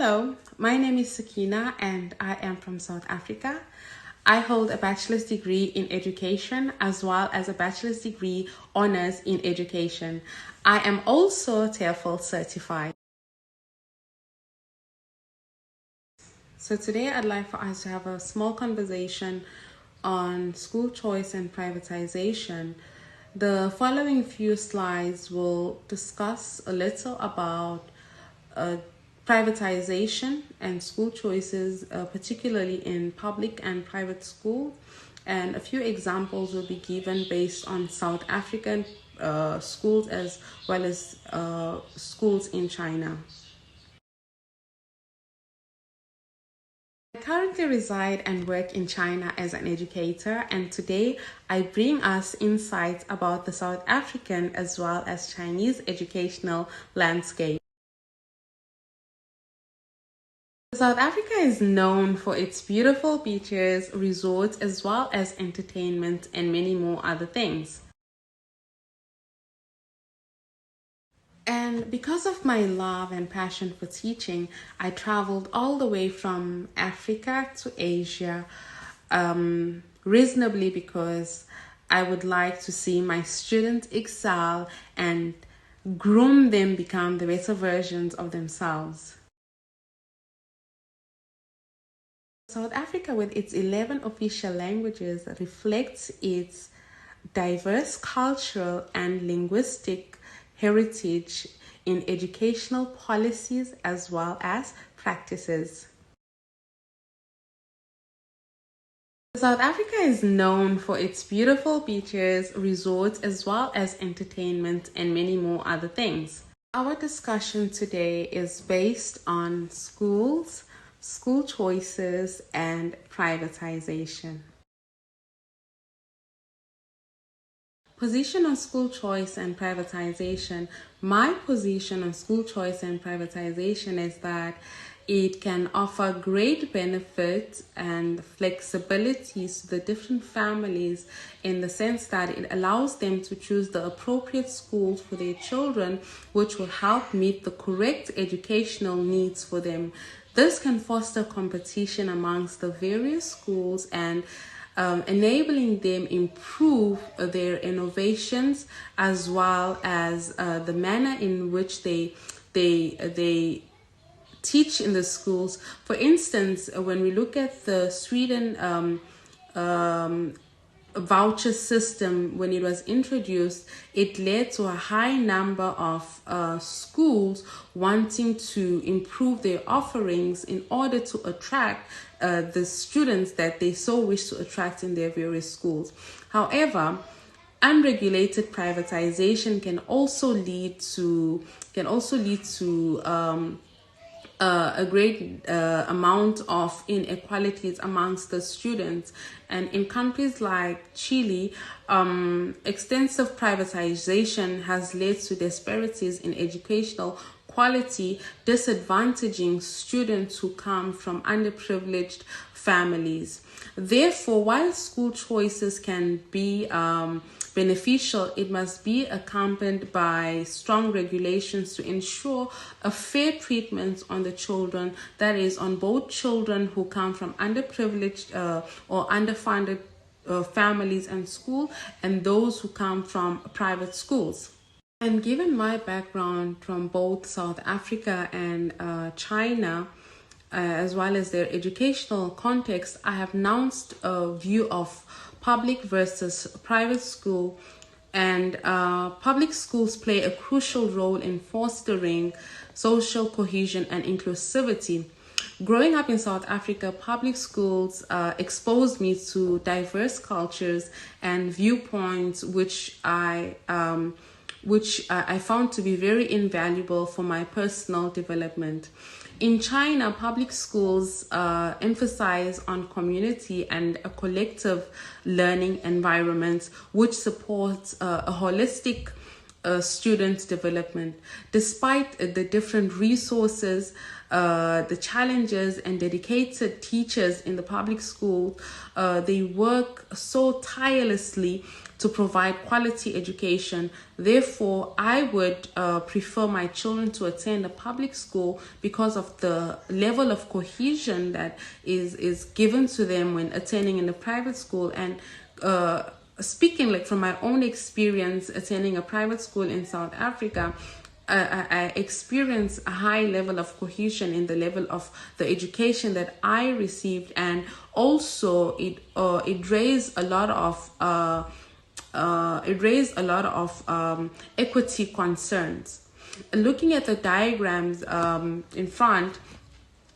Hello, my name is Sakina and I am from South Africa. I hold a bachelor's degree in education as well as a bachelor's degree honors in education. I am also TEFL certified. So today I'd like for us to have a small conversation on school choice and privatization. The following few slides will discuss a little about privatization and school choices, particularly in public and private schools. And a few examples will be given based on South African schools as well as schools in China. I currently reside and work in China as an educator, and today I bring us insights about the South African as well as Chinese educational landscape. South Africa is known for its beautiful beaches, resorts, as well as entertainment and many more other things. And because of my love and passion for teaching, I traveled all the way from Africa to Asia, reasonably because I would like to see my students excel and groom them become the better versions of themselves. South Africa, with its 11 official languages, reflects its diverse cultural and linguistic heritage in educational policies as well as practices. South Africa is known for its beautiful beaches, resorts, as well as entertainment and many more other things. Our discussion today is based on schools, school choices, and privatization. Position on school choice and privatization. My position on school choice and privatization is that it can offer great benefit and flexibilities to the different families in the sense that it allows them to choose the appropriate schools for their children, which will help meet the correct educational needs for them. This can foster competition amongst the various schools and enabling them improve their innovations as well as the manner in which they teach in the schools. For instance, when we look at the Sweden voucher system, when it was introduced, it led to a high number of schools wanting to improve their offerings in order to attract the students that they so wish to attract in their various schools. However, unregulated privatization can also lead to a great amount of inequalities amongst the students. And in countries like Chile, extensive privatization has led to disparities in educational quality, disadvantaging students who come from underprivileged families. Therefore, while school choices can be beneficial, it must be accompanied by strong regulations to ensure a fair treatment on the children, that is, on both children who come from underprivileged or underfunded families and school, and those who come from private schools. And given my background from both South Africa and China, as well as their educational context, I have announced a view of public versus private school. And public schools play a crucial role in fostering social cohesion and inclusivity. Growing up in South Africa, public schools exposed me to diverse cultures and viewpoints, which I found to be very invaluable for my personal development. In China, public schools emphasize on community and a collective learning environment, which supports a holistic student development. Despite the different resources, the challenges, and dedicated teachers in the public school, they work so tirelessly to provide quality education. Therefore, I would prefer my children to attend a public school because of the level of cohesion that is given to them when attending in a private school. And speaking like from my own experience attending a private school in South Africa, I experienced a high level of cohesion in the level of the education that I received, and also it raised a lot of equity concerns. Looking at the diagrams in front,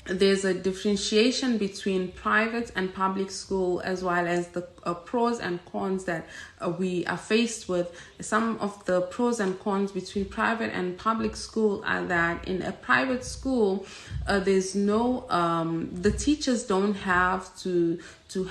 there's a differentiation between private and public school, as well as the pros and cons that we are faced with. Some of the pros and cons between private and public school are that in a private school, there's no the teachers don't have to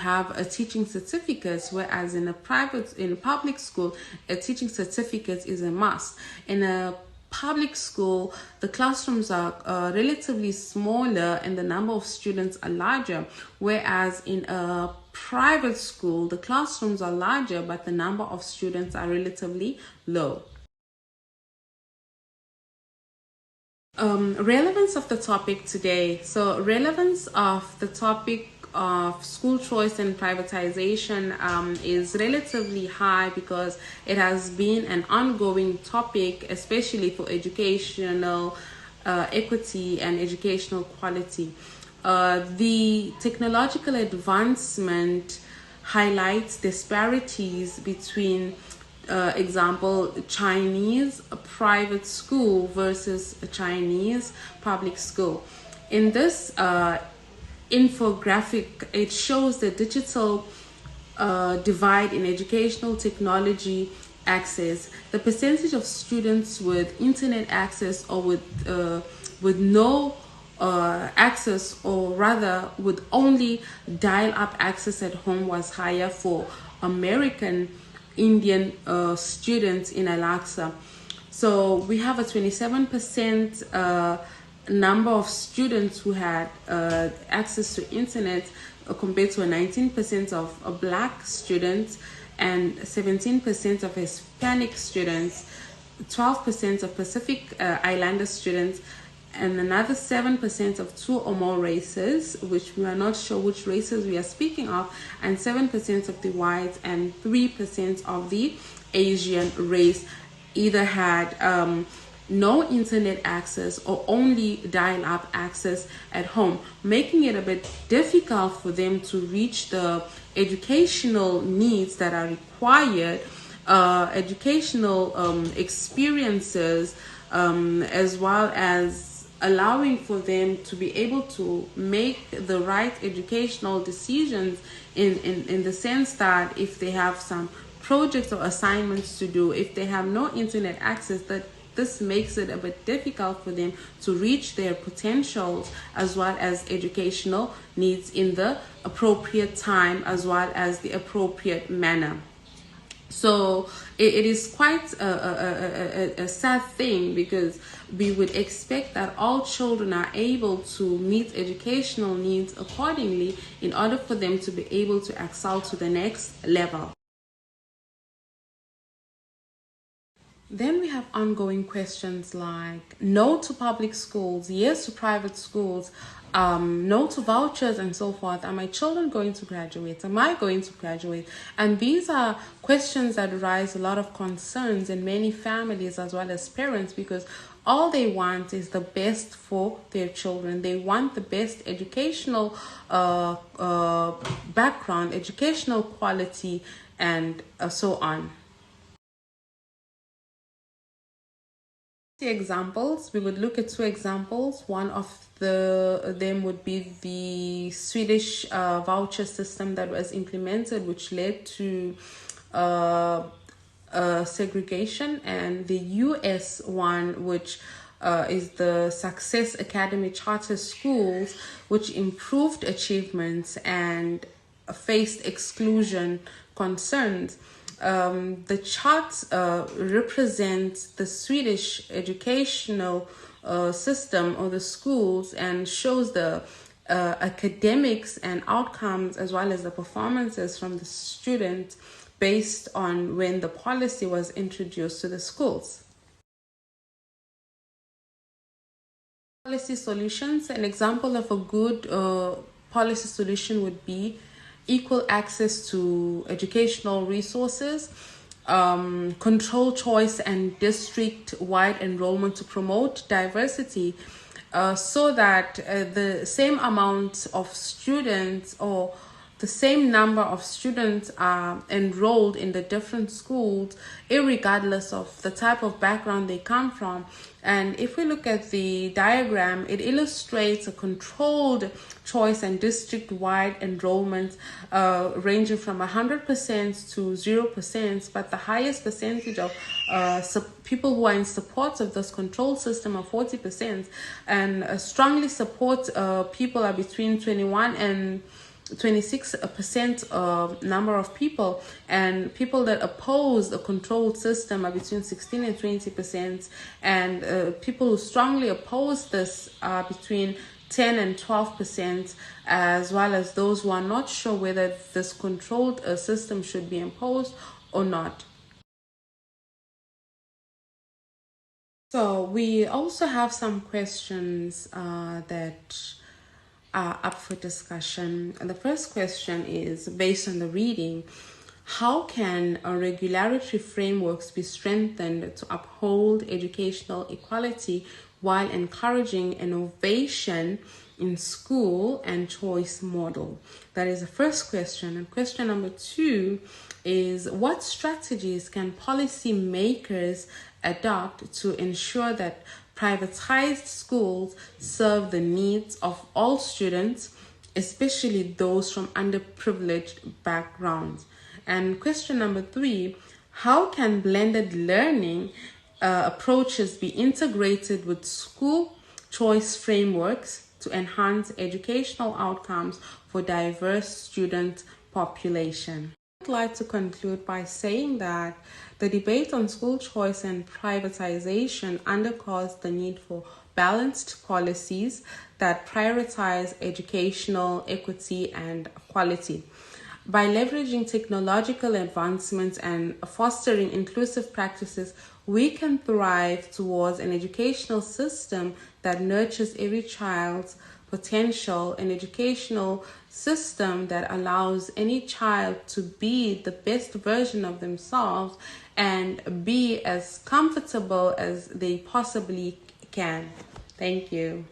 have a teaching certificate, whereas in a public school, a teaching certificate is a must. In a public school, the classrooms are relatively smaller and the number of students are larger, whereas in a private school, the classrooms are larger but the number of students are relatively low. Relevance of the topic today. So relevance of the topic of school choice and privatization is relatively high because it has been an ongoing topic, especially for educational equity and educational quality. The technological advancement highlights disparities between example, Chinese private school versus a Chinese public school. In this infographic, it shows the digital divide in educational technology access. The percentage of students with internet access or with no access, or rather with only dial-up access at home, was higher for American Indian students in Alexa. So we have a 27% number of students who had access to internet compared to a 19% of black students and 17% of Hispanic students, 12% of Pacific Islander students, and another 7% of two or more races, which we are not sure which races we are speaking of, and 7% of the whites and 3% of the Asian race either had no internet access or only dial-up access at home, making it a bit difficult for them to reach the educational needs that are required, educational experiences, as well as allowing for them to be able to make the right educational decisions in the sense that if they have some projects or assignments to do, if they have no internet access, that this makes it a bit difficult for them to reach their potentials as well as educational needs in the appropriate time as well as the appropriate manner. So it is quite a sad thing, because we would expect that all children are able to meet educational needs accordingly in order for them to be able to excel to the next level. Then we have ongoing questions like no to public schools, yes to private schools, no to vouchers, and so forth. Are my children going to graduate? Am I going to graduate? And these are questions that raise a lot of concerns in many families as well as parents, because all they want is the best for their children. They want the best educational background, educational quality, and so on. Examples, we would look at two examples. One of them would be the Swedish voucher system that was implemented, which led to segregation, and the US one, which is the Success Academy charter schools, which improved achievements and faced exclusion concerns. The chart represents the Swedish educational system or the schools, and shows the academics and outcomes as well as the performances from the students based on when the policy was introduced to the schools. Policy solutions. An example of a good policy solution would be equal access to educational resources, control choice and district-wide enrollment to promote diversity, so that the same amount of students or the same number of students are enrolled in the different schools, irregardless of the type of background they come from. And if we look at the diagram, it illustrates a controlled choice and district-wide enrollment ranging from 100% to 0%, but the highest percentage of people who are in support of this control system are 40%, and strongly support people are between 21 and 26% number of people, and people that oppose the controlled system are between 16 and 20%, and people who strongly oppose this are between 10 and 12%, as well as those who are not sure whether this controlled system should be imposed or not. So we also have some questions that are up for discussion. And the first question is based on the reading: how can regulatory frameworks be strengthened to uphold educational equality while encouraging innovation in school and choice model? That is the first question. And question number 2 is: what strategies can policymakers adopt to ensure that privatized schools serve the needs of all students, especially those from underprivileged backgrounds? And question number 3: how can blended learning approaches be integrated with school choice frameworks to enhance educational outcomes for diverse student population? I'd like to conclude by saying that the debate on school choice and privatization underscores the need for balanced policies that prioritize educational equity and quality. By leveraging technological advancements and fostering inclusive practices, we can thrive towards an educational system that nurtures every child's potential, an educational system that allows any child to be the best version of themselves and be as comfortable as they possibly can. Thank you.